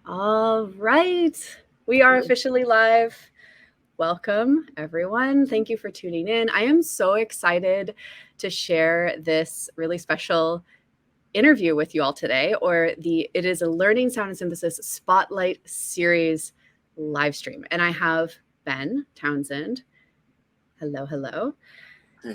All right. We are officially live. Welcome, everyone. Thank you for tuning in. I am so excited to share this really special interview with you all today, it is a Learning Sound and Synthesis Spotlight Series live stream. And I have Ben Townsend. Hello, hello.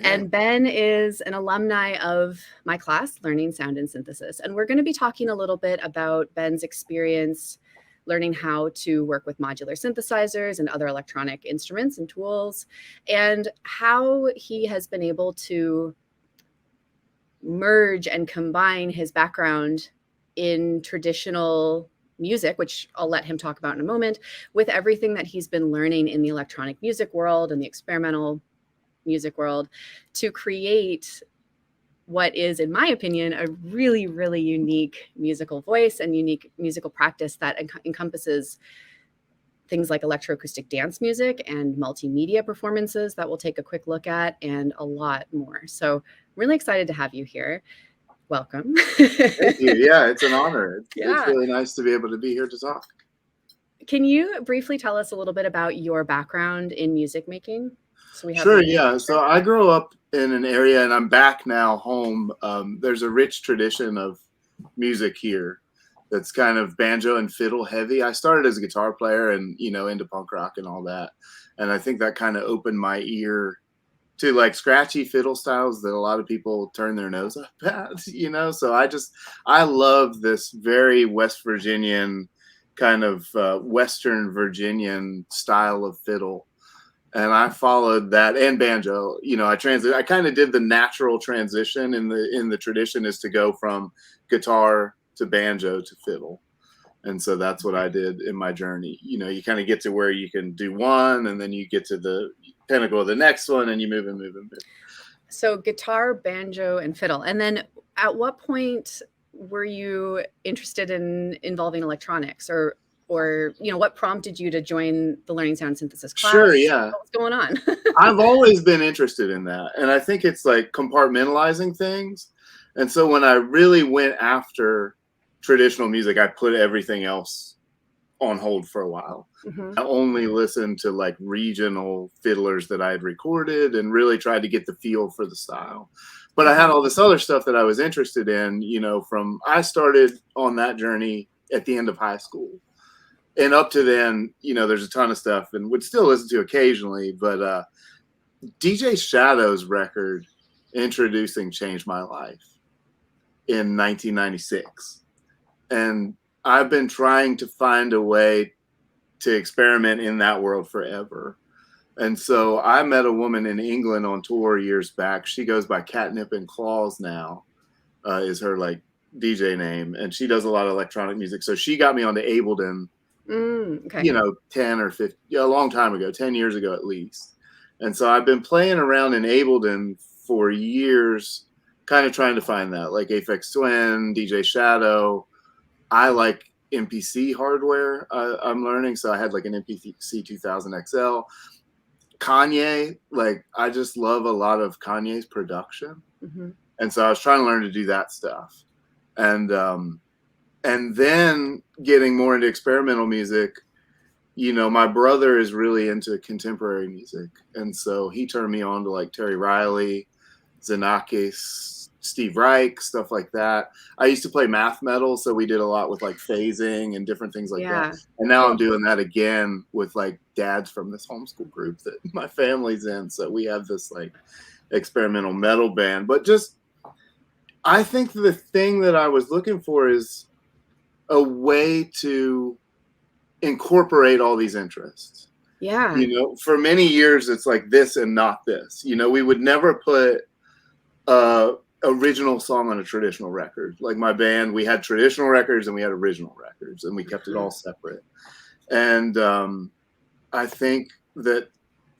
And Ben is an alumni of my class, Learning Sound and Synthesis. And we're going to be talking a little bit about Ben's experience learning how to work with modular synthesizers and other electronic instruments and tools, and how he has been able to merge and combine his background in traditional music, which I'll let him talk about in a moment, with everything that he's been learning in the electronic music world and the experimental music world to create what is, in my opinion, a really, really unique musical voice and unique musical practice that encompasses things like electroacoustic dance music and multimedia performances that we'll take a quick look at, and a lot more. So I'm really excited to have you here. Welcome. Thank you. Yeah, it's an honor. It's really nice to be able to be here to talk. Can you briefly tell us a little bit about your background in music making? Sure, yeah. So I grew up in an area, and I'm back now home. There's a rich tradition of music here that's kind of banjo and fiddle heavy. I started as a guitar player and, into punk rock and all that. And I think that kind of opened my ear to like scratchy fiddle styles that a lot of people turn their nose up at, So I love this very West Virginian kind of Western Virginian style of fiddle. And I followed that, and banjo. I kind of did the natural transition in the tradition, is to go from guitar to banjo to fiddle. And so that's what I did in my journey. You kind of get to where you can do one, and then you get to the pinnacle of the next one, and you move and move and move. So guitar, banjo, and fiddle. And then at what point were you interested in involving electronics, or what prompted you to join the Learning Sound Synthesis class? Sure, yeah. What's going on? I've always been interested in that. And I think it's like compartmentalizing things. And so when I really went after traditional music, I put everything else on hold for a while. Mm-hmm. I only listened to like regional fiddlers that I had recorded and really tried to get the feel for the style. But I had all this other stuff that I was interested in, I started on that journey at the end of high school. And up to then, there's a ton of stuff and would still listen to occasionally. But DJ Shadow's record, Introducing, changed my life in 1996. And I've been trying to find a way to experiment in that world forever. And so I met a woman in England on tour years back. She goes by Catnip and Claws now, is her like DJ name. And she does a lot of electronic music. So she got me onto Ableton. Okay. 10 or 50, a long time ago, 10 years ago at least. And so I've been playing around in Ableton for years, kind of trying to find that, like Aphex Twin, DJ Shadow. I like MPC hardware I'm learning. So I had like an MPC 2000 XL. Kanye, like I just love a lot of Kanye's production. Mm-hmm. And so I was trying to learn to do that stuff. And then getting more into experimental music, my brother is really into contemporary music. And so he turned me on to like Terry Riley, Xenakis, Steve Reich, stuff like that. I used to play math metal. So we did a lot with like phasing and different things like that. And now I'm doing that again with like dads from this homeschool group that my family's in. So we have this like experimental metal band. But I think the thing that I was looking for is a way to incorporate all these interests. Yeah. For many years, it's like this and not this. We would never put a original song on a traditional record. Like my band, we had traditional records and we had original records, and we kept it all separate. And I think that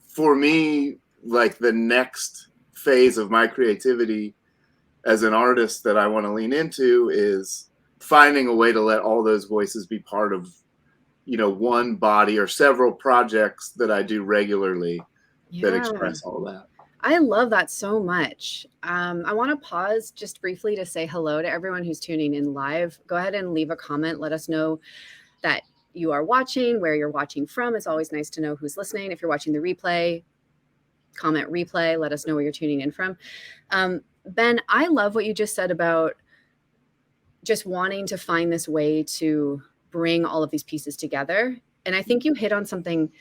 for me, like the next phase of my creativity as an artist that I want to lean into is finding a way to let all those voices be part of, one body or several projects that I do regularly that express all that. I love that so much. I want to pause just briefly to say hello to everyone who's tuning in live. Go ahead and leave a comment. Let us know that you are watching, where you're watching from. It's always nice to know who's listening. If you're watching the replay, comment replay, let us know where you're tuning in from. Ben, I love what you just said about just wanting to find this way to bring all of these pieces together. And I think you hit on something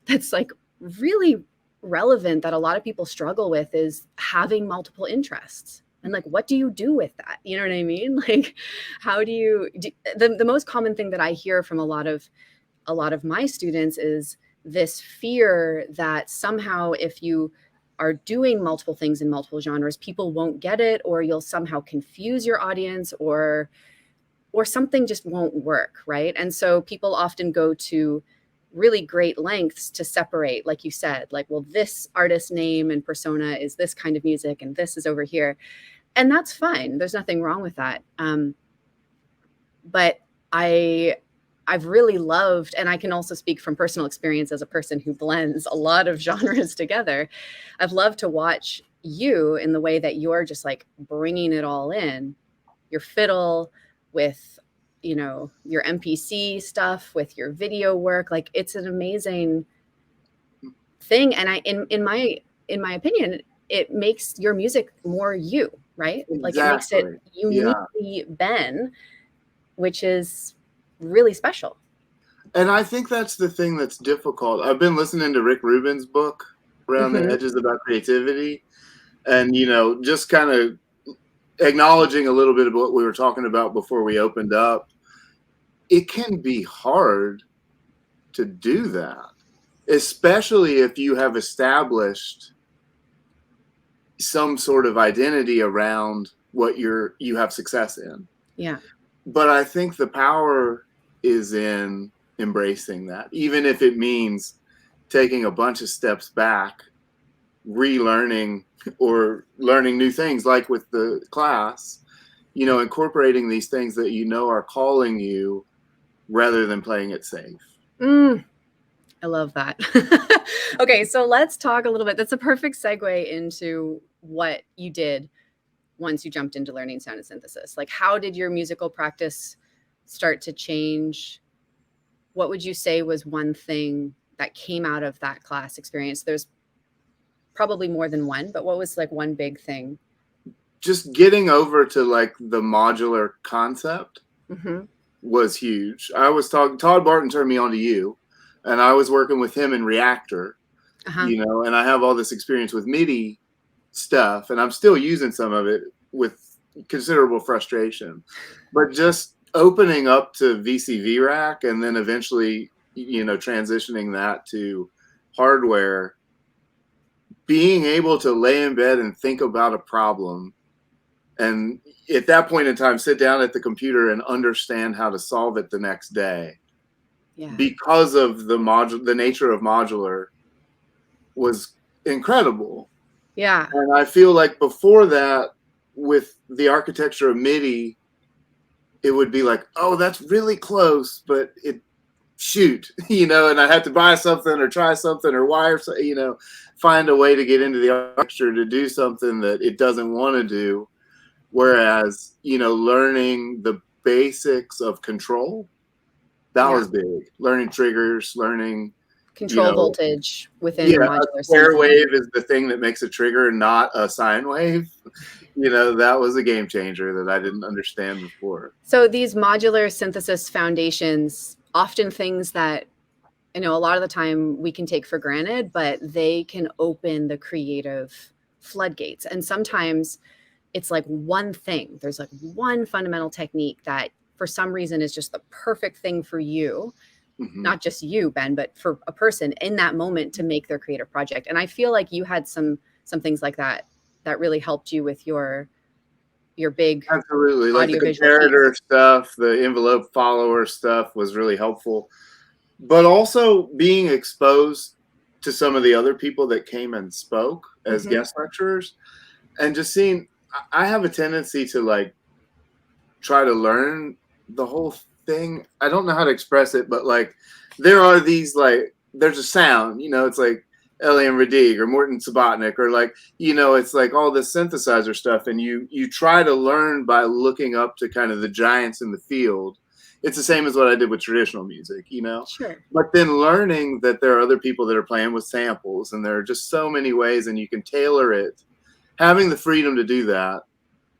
that's like really relevant that a lot of people struggle with, is having multiple interests. And like, what do you do with that? You know what I mean? Like, how do you the most common thing that I hear from a lot of my students is this fear that somehow if you are doing multiple things in multiple genres, people won't get it, or you'll somehow confuse your audience, or something just won't work, right? And so people often go to really great lengths to separate, like you said, like, well, this artist name and persona is this kind of music and this is over here. And that's fine. There's nothing wrong with that. But I've really loved, and I can also speak from personal experience as a person who blends a lot of genres together. I've loved to watch you in the way that you're just like bringing it all in, your fiddle with, you know, your MPC stuff, with your video work. Like, it's an amazing thing. And in my opinion, it makes your music more you, right? Exactly. Like, it makes it uniquely Ben, which is really special. And I think that's the thing that's difficult. I've been listening to Rick Rubin's book, Around the Edges, about creativity, and, you know, just kind of acknowledging a little bit of what we were talking about before we opened up. It can be hard to do that, especially if you have established some sort of identity around what you have success in. Yeah. But I think the power is in embracing that, even if it means taking a bunch of steps back, relearning or learning new things, like with the class, you know, incorporating these things that you know are calling you rather than playing it safe. I love that. Okay, so let's talk a little bit. That's a perfect segue into what you did once you jumped into learning sound and synthesis. Like, how did your musical practice start to change? What would you say was one thing that came out of that class experience? There's probably more than one, but what was like one big thing? Just getting over to like the modular concept was huge. I was talking, Todd Barton turned me on to you, and I was working with him in Reactor, you know, and I have all this experience with MIDI stuff, and I'm still using some of it with considerable frustration. But just opening up to VCV rack, and then eventually, you know, transitioning that to hardware, being able to lay in bed and think about a problem, and at that point in time, sit down at the computer and understand how to solve it the next day. Yeah. Because of the nature of modular was incredible. Yeah. And I feel like before that, with the architecture of MIDI, it would be like, oh, that's really close, but shoot, you know, and I have to buy something or try something or wire, you know, find a way to get into the architecture to do something that it doesn't want to do. Whereas, you know, learning the basics of control, that was big. Learning triggers, learning control voltage within modular. A square wave is the thing that makes a trigger, not a sine wave. You know, that was a game changer that I didn't understand before. So these modular synthesis foundations, often things that, you know, a lot of the time we can take for granted, but they can open the creative floodgates. And sometimes it's like one thing. There's like one fundamental technique that for some reason is just the perfect thing for you. Not just you, Ben, but for a person in that moment to make their creative project. And I feel like you had some things like that really helped you with your big absolutely, like the comparator stuff, the envelope follower stuff was really helpful. But also being exposed to some of the other people that came and spoke as guest lecturers, and just seeing, I have a tendency to like try to learn the whole thing. I don't know how to express it, but like there are these, like, there's a sound, you know, it's like Elian Redig or Morton Subotnick, or like, you know, it's like all this synthesizer stuff, and you try to learn by looking up to kind of the giants in the field it's the same as what I did with traditional music, Sure. but then learning that there are other people that are playing with samples, and there are just so many ways, and you can tailor it. Having the freedom to do that,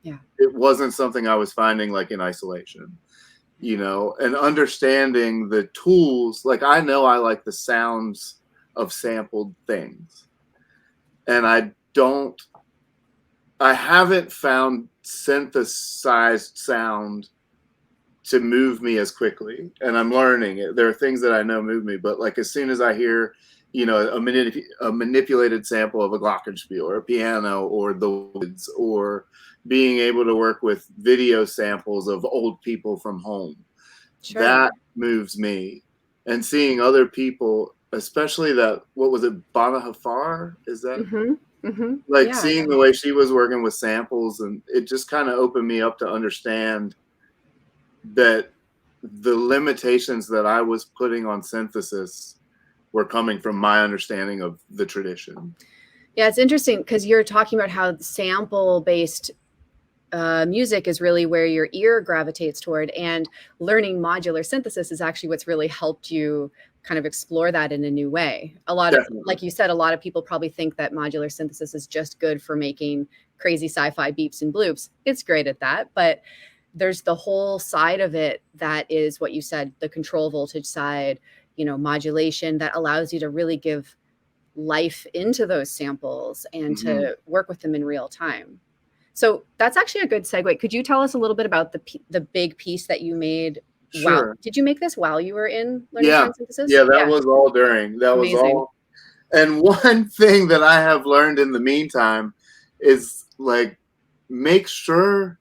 Yeah. it wasn't something I was finding like in isolation, and understanding the tools. Like, I know I like the sounds of sampled things, and I haven't found synthesized sound to move me as quickly, and I'm learning it. There are things that I know move me, but like as soon as I hear, a manipulated sample of a glockenspiel or a piano or the woods, or being able to work with video samples of old people from home, Sure. that moves me. And seeing other people, especially that, what was it, Bana Hafar? Is that like Yeah. seeing the way she was working with samples, and it just kind of opened me up to understand that the limitations that I was putting on synthesis were coming from my understanding of the tradition. Yeah, it's interesting because you're talking about how sample-based music is really where your ear gravitates toward, and learning modular synthesis is actually what's really helped you kind of explore that in a new way. Definitely. Like you said, a lot of people probably think that modular synthesis is just good for making crazy sci-fi beeps and bloops. It's great at that, but there's the whole side of it that is what you said, the control voltage side, modulation that allows you to really give life into those samples and to work with them in real time. So that's actually a good segue. Could you tell us a little bit about the big piece that you made? Sure. Wow. Did you make this while you were in learning sound synthesis? Yeah, that was all during. That Amazing. was all. And one thing that I have learned in the meantime is, like, make sure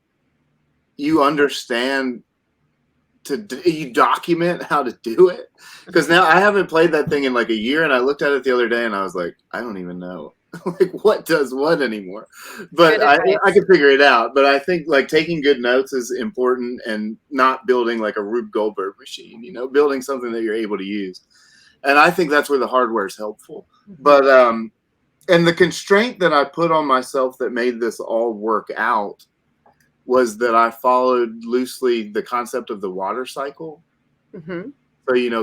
you understand you document how to do it. Because now I haven't played that thing in like a year, and I looked at it the other day and I was like, I don't even know like what does what anymore. But I can figure it out. But I think like taking good notes is important, and not building like a Rube Goldberg machine, building something that you're able to use. And I think that's where the hardware is helpful. But and the constraint that I put on myself that made this all work out was that I followed loosely the concept of the water cycle. So,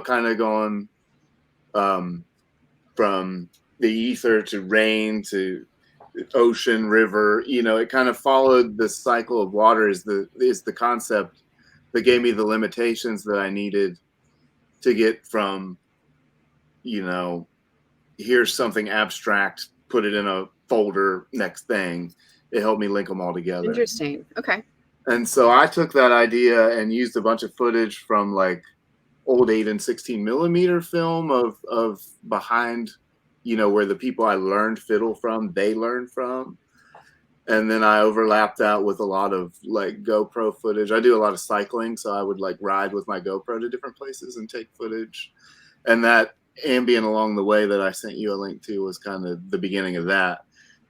kind of going from the ether to rain to ocean, river, it kind of followed the cycle of water is the concept that gave me the limitations that I needed to get from, here's something abstract, put it in a folder, next thing. It helped me link them all together. Interesting. Okay. And so I took that idea and used a bunch of footage from like old 8 and 16 millimeter film of behind, where the people I learned fiddle from, they learned from. And then I overlapped that with a lot of like GoPro footage. I do a lot of cycling, so I would like ride with my GoPro to different places and take footage. And that ambient along the way that I sent you a link to was kind of the beginning of that.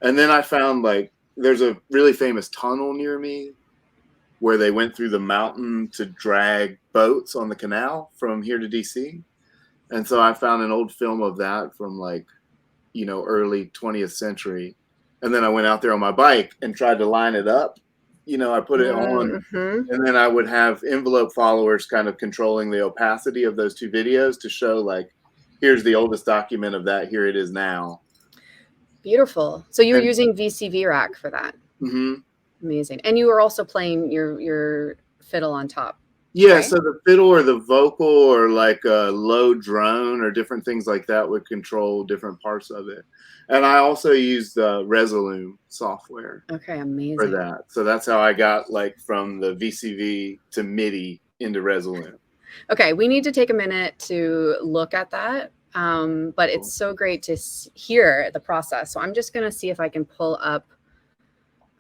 And then I found like there's a really famous tunnel near me where they went through the mountain to drag boats on the canal from here to DC. And so I found an old film of that from like, early 20th century. And then I went out there on my bike and tried to line it up. I put it on, and then I would have envelope followers kind of controlling the opacity of those two videos to show like, here's the oldest document of that. Here it is now. Beautiful. So you were using VCV rack for that. Amazing. And you were also playing your fiddle on top. Yeah, right? So the fiddle or the vocal or like a low drone or different things like that would control different parts of it. And I also used Resolume software. Okay, amazing. For that. So that's how I got like from the VCV to MIDI into Resolume. Okay, we need to take a minute to look at that. But it's so great to hear the process. So I'm just going to see if I can pull up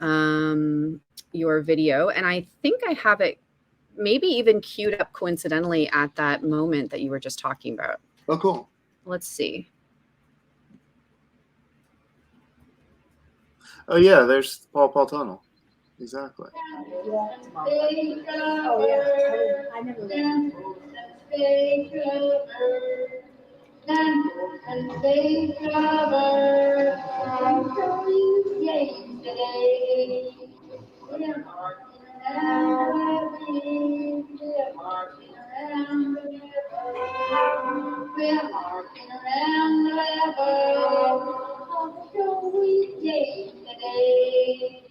your video. And I think I have it maybe even queued up coincidentally at that moment that you were just talking about. Oh, cool. Let's see. Oh, yeah, there's Paul Tunnel. Exactly. Oh, yeah. I never read. around the level. We're marching around the level of the weekday today.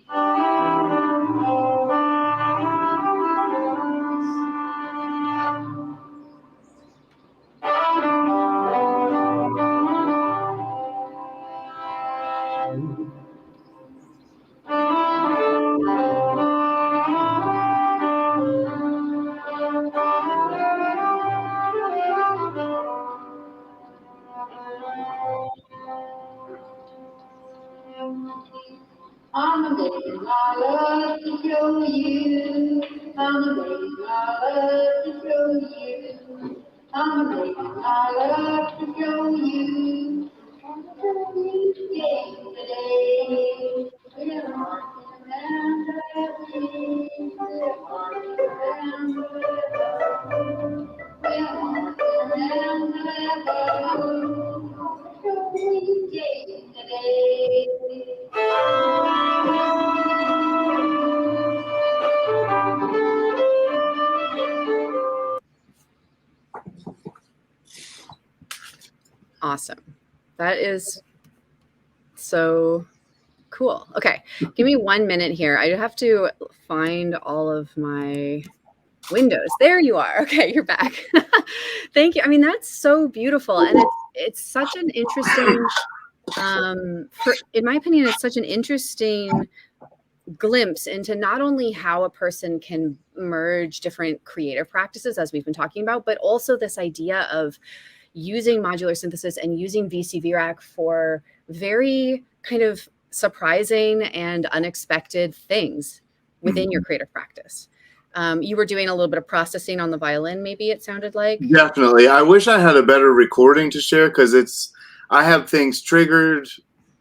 I'm amazing, I love to show you. I'm amazing, I love to show you. I'm amazing, I love to show you. On the weekday today, we're marching around the levee. We're marching around the level. We're marching around the level. On the weekday today. Awesome. That is so cool. Okay, give me 1 minute here. I have to find all of my windows. There you are. Okay, you're back. Thank you. I mean, that's so beautiful, and it's such an interesting. In my opinion, it's such an interesting glimpse into not only how a person can merge different creative practices, as we've been talking about, but also this idea of using modular synthesis and using VCV Rack for very kind of surprising and unexpected things within your creative practice. You were doing a little bit of processing on the violin, maybe it sounded like. Definitely. I wish I had a better recording to share, because I have things triggered,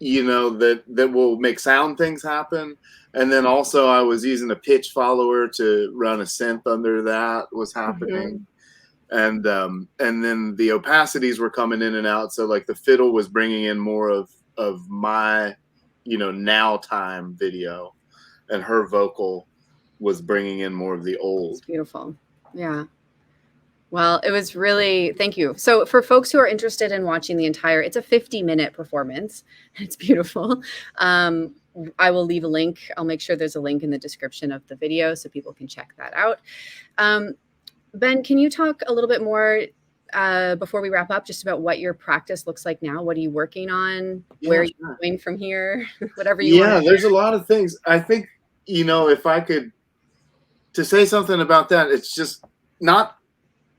that will make sound things happen. And then also I was using a pitch follower to run a synth under that was happening. And then the opacities were coming in and out. So like the fiddle was bringing in more of my, now time video, and her vocal was bringing in more of the old. It's beautiful. Yeah. Well, it was really, thank you. So for folks who are interested in watching the entire, it's a 50-minute performance. It's beautiful. I will leave a link. I'll make sure there's a link in the description of the video so people can check that out. Ben, can you talk a little bit more before we wrap up, just about what your practice looks like now? What are you working on? Yeah, where are you going from here? Whatever you want. Yeah, there's a lot of things. I think, if I could to say something about that, it's just not,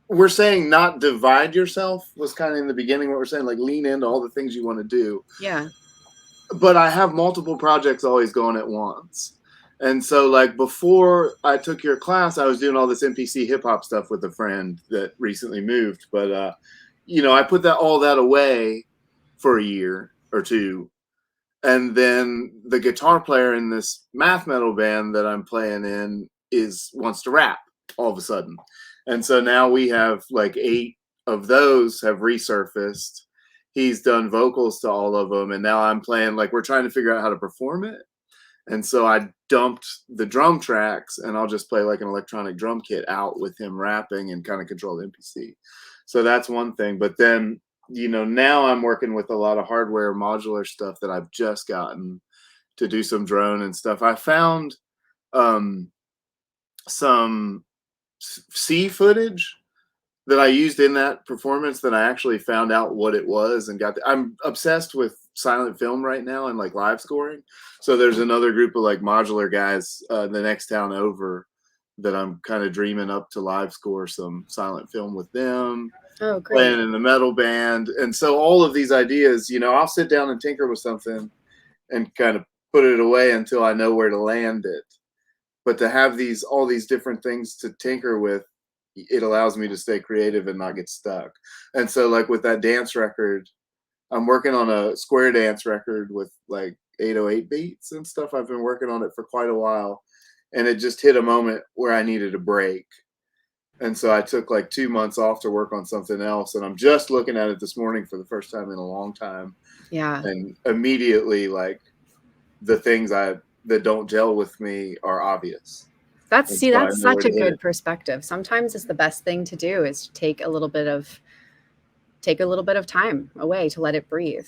we're saying not divide yourself was kind of in the beginning what we're saying, like lean into all the things you want to do. Yeah. But I have multiple projects always going at once. And so like before I took your class, I was doing all this NPC hip hop stuff with a friend that recently moved. But, I put all that away for a year or two. And then the guitar player in this math metal band that I'm playing in wants to rap all of a sudden. And so now we have like 8 of those have resurfaced. He's done vocals to all of them. And now I'm playing, like, we're trying to figure out how to perform it. And so I dumped the drum tracks and I'll just play like an electronic drum kit out with him rapping and kind of control the MPC. So that's one thing. But then, now I'm working with a lot of hardware modular stuff that I've just gotten to do some drone and stuff. I found some C footage that I used in that performance that I actually found out what it was and I'm obsessed with silent film right now and like live scoring. So there's another group of like modular guys the next town over that I'm kind of dreaming up to live score some silent film with them. Oh, great. Playing in the metal band. And so all of these ideas, I'll sit down and tinker with something and kind of put it away until I know where to land it. But to have all these different things to tinker with, it allows me to stay creative and not get stuck. And so like with that dance record, I'm working on a square dance record with like 808 beats and stuff. I've been working on it for quite a while. And it just hit a moment where I needed a break. And so I took like 2 months off to work on something else. And I'm just looking at it this morning for the first time in a long time. Yeah. And immediately, like, the things that don't gel with me are obvious. That's so I that's know where such a to hit good it. perspective. Sometimes it's the best thing to do is take a little bit of time away to let it breathe.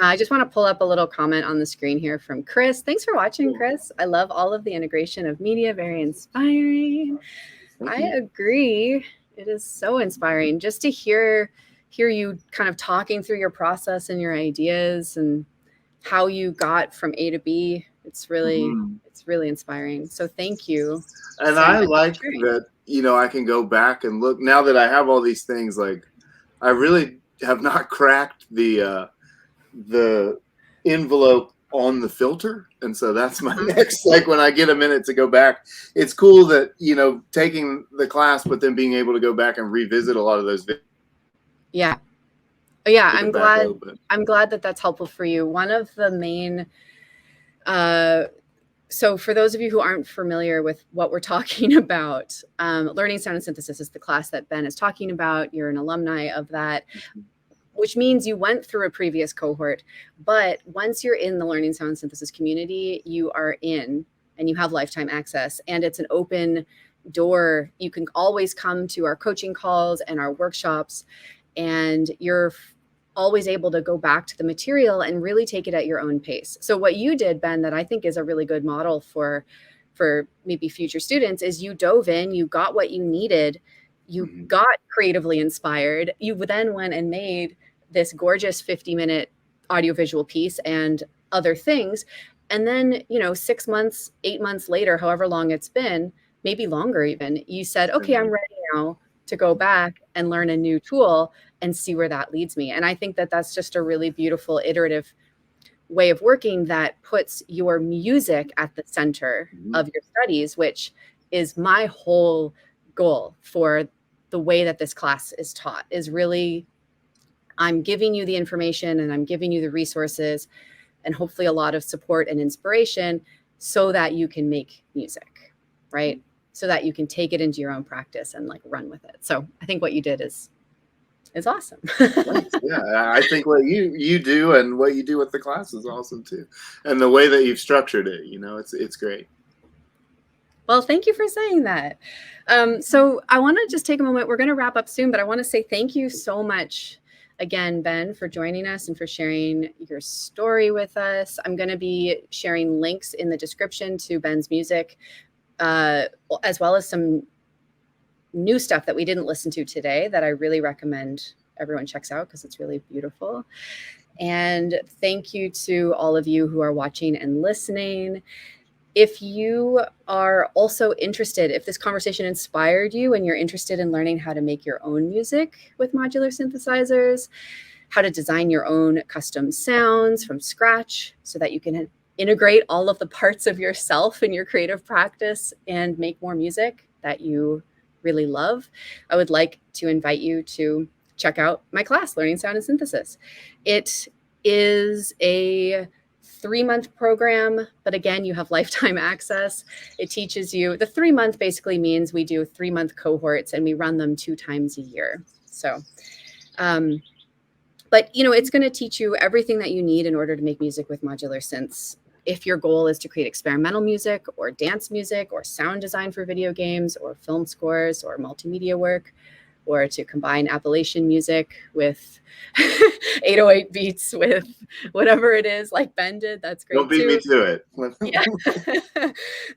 I just want to pull up a little comment on the screen here from Chris. Thanks for watching, Chris. I love all of the integration of media. Very inspiring. I agree. It is so inspiring just to hear you kind of talking through your process and your ideas and how you got from A to B. It's really inspiring. So thank you. And so I much for like sharing. that, I can go back and look now that I have all these things. Like, I really have not cracked the envelope on the filter, and so that's my next. Like, when I get a minute to go back, it's cool that taking the class, but then being able to go back and revisit a lot of those videos. Yeah. I'm glad that that's helpful for you. One of the main so for those of you who aren't familiar with what we're talking about, Learning Sound and Synthesis is the class that Ben is talking about. You're an alumni of that, which means you went through a previous cohort. But once you're in the Learning Sound and Synthesis community, you are in and you have lifetime access. And it's an open door. You can always come to our coaching calls and our workshops, and you're always able to go back to the material and really take it at your own pace. So what you did, Ben, that I think is a really good model for maybe future students is you dove in, you got what you needed, you got creatively inspired, you then went and made this gorgeous 50-minute audiovisual piece and other things. And then, 6 months, 8 months later, however long it's been, maybe longer even, you said, okay, I'm ready now to go back and learn a new tool and see where that leads me. And I think that that's just a really beautiful iterative way of working that puts your music at the center of your studies, which is my whole goal for the way that this class is taught, is really, I'm giving you the information and I'm giving you the resources and hopefully a lot of support and inspiration so that you can make music, right? So that you can take it into your own practice and like run with it. So I think what you did is awesome. Yeah, I think what you do and what you do with the class is awesome too, and the way that you've structured it, it's great. Well, thank you for saying that. So I want to just take a moment. We're going to wrap up soon, but I want to say thank you so much again, Ben, for joining us and for sharing your story with us. I'm going to be sharing links in the description to Ben's music, as well as some new stuff that we didn't listen to today that I really recommend everyone checks out because it's really beautiful. And thank you to all of you who are watching and listening. If you are also interested, if this conversation inspired you and you're interested in learning how to make your own music with modular synthesizers, how to design your own custom sounds from scratch so that you can integrate all of the parts of yourself in your creative practice and make more music that you really love, I would like to invite you to check out my class, Learning Sound and Synthesis. It is a 3-month program, but again, you have lifetime access. It teaches you, the 3-month basically means we do 3-month cohorts and we run them 2 times a year. So, but it's going to teach you everything that you need in order to make music with modular synths. If your goal is to create experimental music or dance music or sound design for video games or film scores or multimedia work, or to combine Appalachian music with 808 beats with whatever it is like Ben did, that's great. Don't beat me to it. Yeah.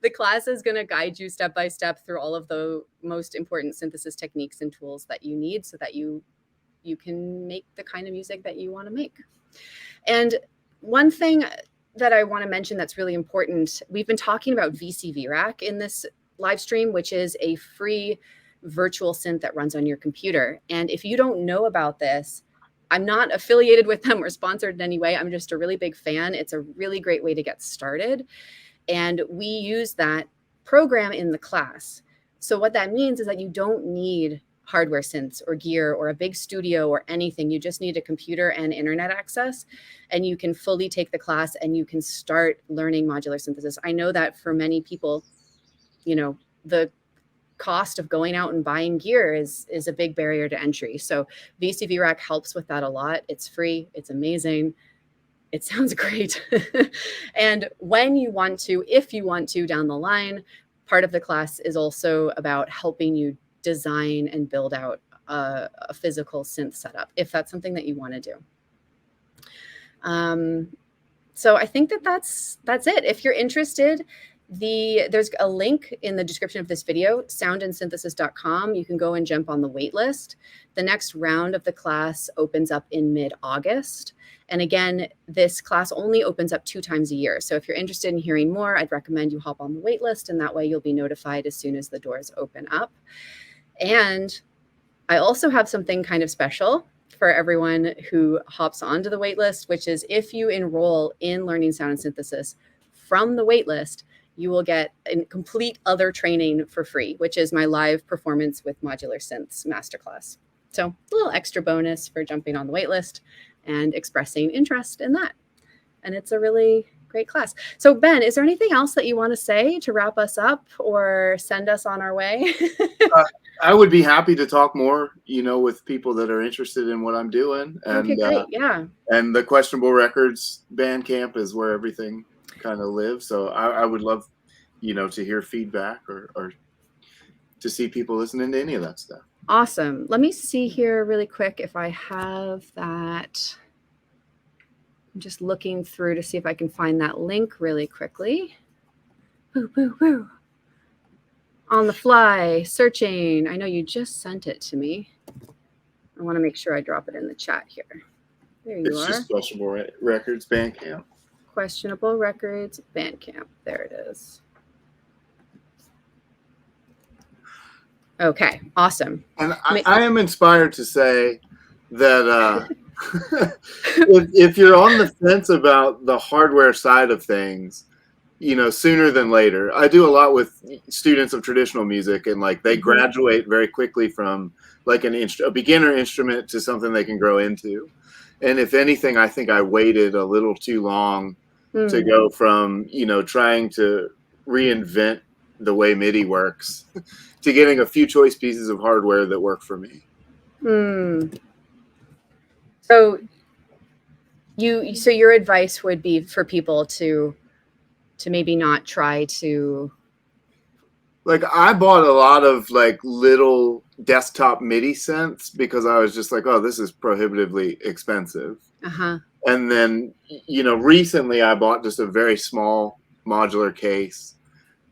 The class is going to guide you step by step through all of the most important synthesis techniques and tools that you need so that you can make the kind of music that you want to make. And one thing that I want to mention that's really important, we've been talking about VCV Rack in this live stream, which is a free virtual synth that runs on your computer. And if you don't know about this, I'm not affiliated with them or sponsored in any way. I'm just a really big fan. It's a really great way to get started. And we use that program in the class. So what that means is that you don't need hardware synths or gear or a big studio or anything. You just need a computer and internet access, and you can fully take the class and you can start learning modular synthesis. I know that for many people, the cost of going out and buying gear is a big barrier to entry. So VCV Rack helps with that a lot. It's free. It's amazing. It sounds great. And when you want to, if you want to down the line, part of the class is also about helping you design and build out a physical synth setup, if that's something that you want to do. So I think that's it. If you're interested, there's a link in the description of this video, soundandsynthesis.com. You can go and jump on the wait list. The next round of the class opens up in mid-August. And again, this class only opens up 2 times a year. So if you're interested in hearing more, I'd recommend you hop on the wait list, and that way you'll be notified as soon as the doors open up. And I also have something kind of special for everyone who hops onto the waitlist, which is if you enroll in Learning Sound and Synthesis from the waitlist, you will get a complete other training for free, which is my live performance with Modular Synths masterclass. So a little extra bonus for jumping on the waitlist and expressing interest in that. And it's a really great class. So Ben, is there anything else that you want to say to wrap us up or send us on our way? I would be happy to talk more, with people that are interested in what I'm doing. And, okay, great. Yeah. And the Questionable Records Bandcamp is where everything kind of lives. So I would love, to hear feedback or to see people listening to any of that stuff. Awesome. Let me see here really quick if I have that. I'm just looking through to see if I can find that link really quickly. Woo, woo, woo. On the fly, searching. I know you just sent it to me. I want to make sure I drop it in the chat here. There you are. It's just Questionable Records Bandcamp. Questionable Records Bandcamp. There it is. Okay, awesome. And I am inspired to say that if you're on the fence about the hardware side of things, sooner than later. I do a lot with students of traditional music, and they graduate very quickly from a beginner instrument to something they can grow into. And if anything, I think I waited a little too long to go from, trying to reinvent the way MIDI works to getting a few choice pieces of hardware that work for me. So your advice would be for people to maybe not try to. I bought a lot of little desktop MIDI synths because I was just oh, this is prohibitively expensive. And then, recently I bought just a very small modular case,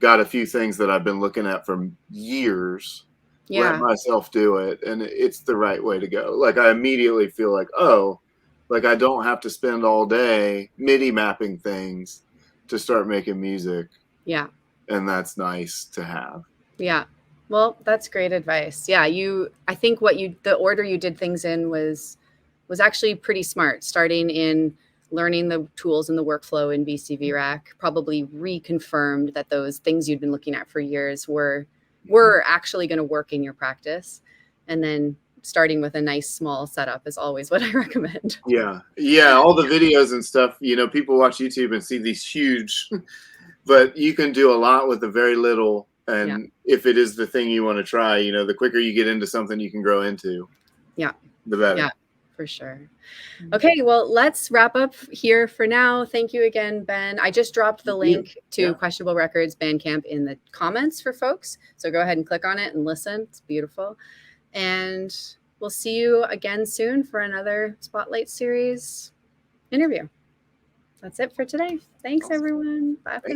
got a few things that I've been looking at for years, let myself do it. And it's the right way to go. I immediately feel I don't have to spend all day MIDI mapping things to start making music. Yeah. And that's nice to have. Yeah. Well, that's great advice. Yeah. I think the order you did things in was actually pretty smart, starting in learning the tools and the workflow in BCV Rack, probably reconfirmed that those things you'd been looking at for years were actually going to work in your practice. And then starting with a nice small setup is always what I recommend. Yeah. All the videos and stuff, people watch YouTube and see these huge, but you can do a lot with a very little. And if it is the thing you want to try, the quicker you get into something you can grow into, the better. Yeah, for sure. Okay, well, let's wrap up here for now. Thank you again, Ben. I just dropped the link to Questionable Records Bandcamp in the comments for folks. So go ahead and click on it and listen. It's beautiful. And we'll see you again soon for another Spotlight Series interview. That's it for today. Thanks, everyone. Bye for now.